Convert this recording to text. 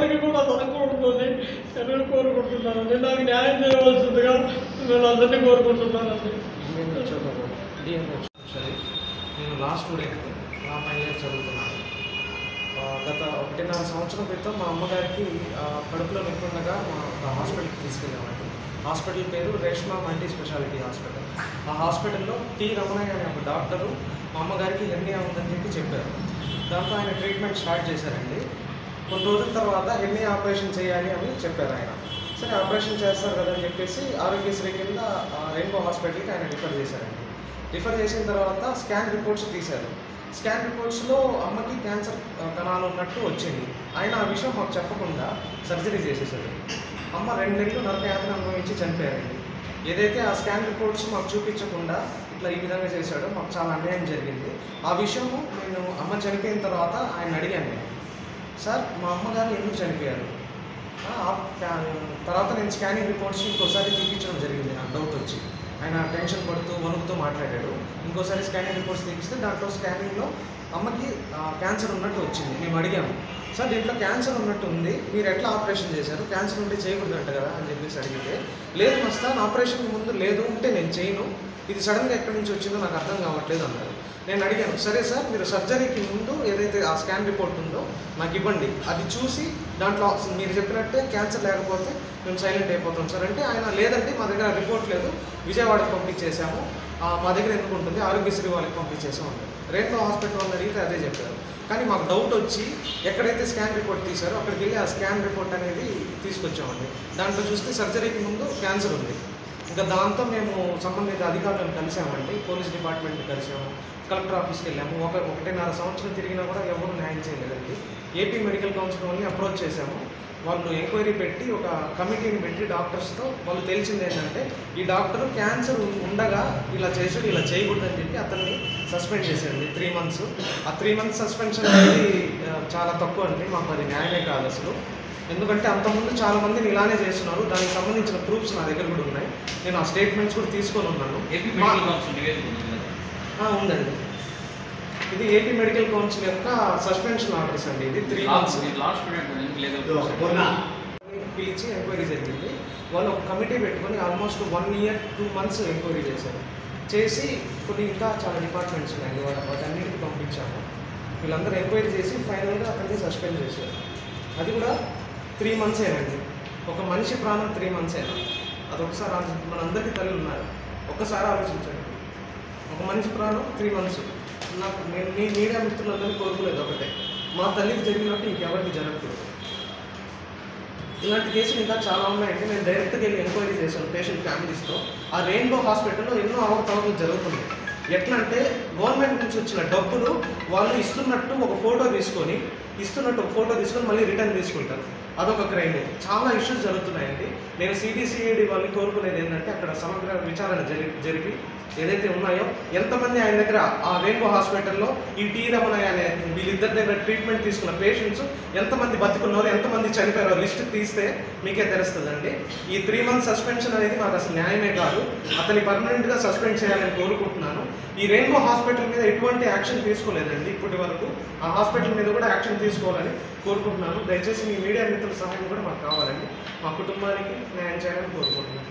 ఎవరికి కూడా జరగకూడదని నేను కోరుకుంటున్నానండి. నాకు న్యాయం చేయవలసిందిగా నేను అందరినీ కోరుకుంటున్నానండి. నేను లా స్టూడెంట్, లా ఫైనల్ ఇయర్ చదువుతున్నాను. గత 1.5 సంవత్సరం క్రితం మా అమ్మగారికి కడుపులో నొప్పి ఉండగా మా హాస్పిటల్కి తీసుకెళ్ళామండి. హాస్పిటల్ పేరు రేష్మా మల్టీ స్పెషాలిటీ హాస్పిటల్. ఆ హాస్పిటల్లో టి రమణయ్య అనే ఒక డాక్టరు మా అమ్మగారికి హెర్నియా ఉందని చెప్పారు. దాంతో ఆయన ట్రీట్మెంట్ స్టార్ట్ చేశారండి. కొన్ని రోజుల తర్వాత హెర్నియా ఆపరేషన్ చేయాలి అని చెప్పారు ఆయన. సరే ఆపరేషన్ చేస్తారు కదా అని చెప్పేసి ఆరోగ్యశ్రీ కింద రెయిన్బో హాస్పిటల్కి ఆయన రిఫర్ చేశారండి. రిఫర్ చేసిన తర్వాత స్కాన్ రిపోర్ట్స్ తీశారు. స్కాన్ రిపోర్ట్స్లో అమ్మకి క్యాన్సర్ కణాలు ఉన్నట్టు వచ్చింది. ఆయన ఆ విషయం మాకు చెప్పకుండా సర్జరీ చేసేసాడు. అమ్మ 2 నెలలు నరకయాతన అనుభవించి చనిపోయారండి. ఏదైతే ఆ స్కాన్ రిపోర్ట్స్ మాకు చూపించకుండా ఇట్లా ఈ విధంగా చేశాడో మాకు చాలా అన్యాయం జరిగింది. ఆ విషయము నేను అమ్మ చనిపోయిన తర్వాత ఆయన అడిగాను నేను, సార్ మా అమ్మగారు ఎందుకు చనిపోయారు? తర్వాత నేను స్కానింగ్ రిపోర్ట్స్ ఇంకోసారి తీపించడం జరిగింది. నాకు డౌట్ వచ్చి ఆయన టెన్షన్ పడుతూ వణుకుతూ మాట్లాడాడు. ఇంకోసారి స్కానింగ్ రిపోర్ట్స్ తీపిస్తే దాంట్లో స్కానింగ్లో అమ్మకి క్యాన్సర్ ఉన్నట్టు వచ్చింది. మేము అడిగాము, సార్ దీంట్లో క్యాన్సర్ ఉన్నట్టు ఉంది, మీరు ఎట్లా ఆపరేషన్ చేశారు? క్యాన్సర్ ఉంటే చేయకూడదంట కదా అని చెప్పేసి అడిగితే, లేదు మస్తాన్ ఆపరేషన్ ముందు లేదు, ఉంటే నేను చేయను, ఇది సడన్గా ఎక్కడి నుంచి వచ్చిందో నాకు అర్థం కావట్లేదు అన్నారు. నేను అడిగాను, సరే సార్ మీరు సర్జరీకి ముందు ఏదైతే ఆ స్కాన్ రిపోర్ట్ ఉందో నాకు ఇవ్వండి, అది చూసి దాంట్లో మీరు చెప్పినట్టే క్యాన్సర్ లేకపోతే మేము సైలెంట్ అయిపోతాం సార్ అంటే, ఆయన లేదండి మా దగ్గర రిపోర్ట్ లేదు, విజయవాడకు పంపించేసాము, మా దగ్గర ఎందుకు ఉంటుంది, ఆరోగ్యశ్రీ వాళ్ళకి పంపించేసాం అన్నారు. రెయిన్బో హాస్పిటల్ వాళ్ళని అడిగితే అదే చెప్పారు. కానీ మాకు డౌట్ వచ్చి ఎక్కడైతే స్కాన్ రిపోర్ట్ తీశారో అక్కడికి వెళ్ళి ఆ స్కాన్ రిపోర్ట్ అనేది తీసుకొచ్చామండి. దాంట్లో చూస్తే సర్జరీకి ముందు క్యాన్సర్ ఉంది. ఇంకా దాంతో మేము సంబంధిత అధికారులను కలిసామండి. పోలీస్ డిపార్ట్మెంట్ని కలిసాము, కలెక్టర్ ఆఫీస్కి వెళ్ళాము. 1.5 సంవత్సరం తిరిగినా కూడా ఎవరు న్యాయం చేయలేదండి. ఏపీ మెడికల్ కౌన్సిల్ వాళ్ళని అప్రోచ్ చేశాము. వాళ్ళు ఎంక్వైరీ పెట్టి ఒక కమిటీని పెట్టి డాక్టర్స్తో వాళ్ళు తెలిసింది ఏంటంటే, ఈ డాక్టర్ క్యాన్సర్ ఉండగా ఇలా చేసాడు, ఇలా చేయకూడదని చెప్పి అతన్ని సస్పెండ్ చేశాడండి 3 months. ఆ 3 months సస్పెన్షన్ అనేది చాలా తక్కువ అండి. మాకు అది న్యాయమే కాదు అసలు. ఎందుకంటే అంతకుముందు చాలామందిని ఇలానే చేస్తున్నారు. దానికి సంబంధించిన ప్రూఫ్స్ నా దగ్గర కూడా ఉన్నాయి. నేను ఆ స్టేట్మెంట్స్ కూడా తీసుకొని ఉన్నాను. ఉందండి. ఇది ఏపీ మెడికల్ కౌన్సిల్ యొక్క సస్పెన్షన్ ఆర్డర్స్ అండి. ఇది 3 months పిలిచి ఎంక్వైరీ జరిగింది. వాళ్ళు ఒక కమిటీ పెట్టుకొని ఆల్మోస్ట్ 1 year 2 months ఎంక్వైరీ చేశారు. చేసి కొన్ని ఇంకా చాలా డిపార్ట్మెంట్స్ ఉన్నాయండి, వాటన్నిటికి పంపించాము. వీళ్ళందరూ ఎంక్వైరీ చేసి ఫైనల్గా అక్కడిని సస్పెండ్ చేశారు. అది కూడా 3 months ఏనండి. ఒక మనిషి ప్రాణం 3 months అయినా అదొకసారి మనందరికీ తల్లి ఉన్నారు, ఒక్కసారి ఆలోచించండి. ఒక మనిషి ప్రాణం 3 months. నాకు నేను మీ మీడియా మిత్రులందరినీ కోరుకోలేదు ఒకటే, మా తల్లికి జరిగినట్టు ఇంకెవరికి జరగకూడదు. ఇలాంటి కేసులు ఇంకా చాలా ఉన్నాయంటే నేను డైరెక్ట్గా వెళ్ళి ఎంక్వైరీ చేశాను పేషెంట్ ఫ్యామిలీస్తో. ఆ రెయిన్బో హాస్పిటల్లో ఎన్నో అవకతవకలు జరుగుతున్నాయి. ఎట్లా అంటే గవర్నమెంట్ నుంచి వచ్చిన డబ్బులు వాళ్ళు ఇస్తున్నట్టు ఒక ఫోటో తీసుకొని మళ్ళీ రిటర్న్ తీసుకుంటారు. అదొక క్రైమ్. చాలా ఇష్యూస్ జరుగుతున్నాయండి. నేను సిబిసిఐడి వాళ్ళని కోరుకునేది ఏంటంటే, అక్కడ సమగ్ర విచారణ జరిపి ఏదైతే ఉన్నాయో ఎంతమంది ఆయన దగ్గర ఆ రెయిన్బో హాస్పిటల్లో ఈ టి రమణయ్య అనే వీళ్ళిద్దరి దగ్గర ట్రీట్మెంట్ తీసుకున్న పేషెంట్స్ ఎంతమంది బతుకున్నారో ఎంతమంది చనిపోయారో లిస్ట్ తీస్తే మీకే తెలుస్తుందండి. ఈ 3 months సస్పెన్షన్ అనేది మాకు అసలు న్యాయమే కాదు. అతన్ని పర్మనెంట్గా సస్పెండ్ చేయాలని కోరుకుంటున్నాను. ఈ రెయిన్బో హాస్పిటల్ మీద ఎటువంటి యాక్షన్ తీసుకోలేదండి ఇప్పటి వరకు. ఆ హాస్పిటల్ మీద కూడా యాక్షన్ తీసుకోవాలని కోరుకుంటున్నాను. దయచేసి మీ మీడియా మిత్రుల సహాయం కూడా మాకు కావాలండి. మా కుటుంబానికి న్యాయం చేయాలని కోరుకుంటున్నాను.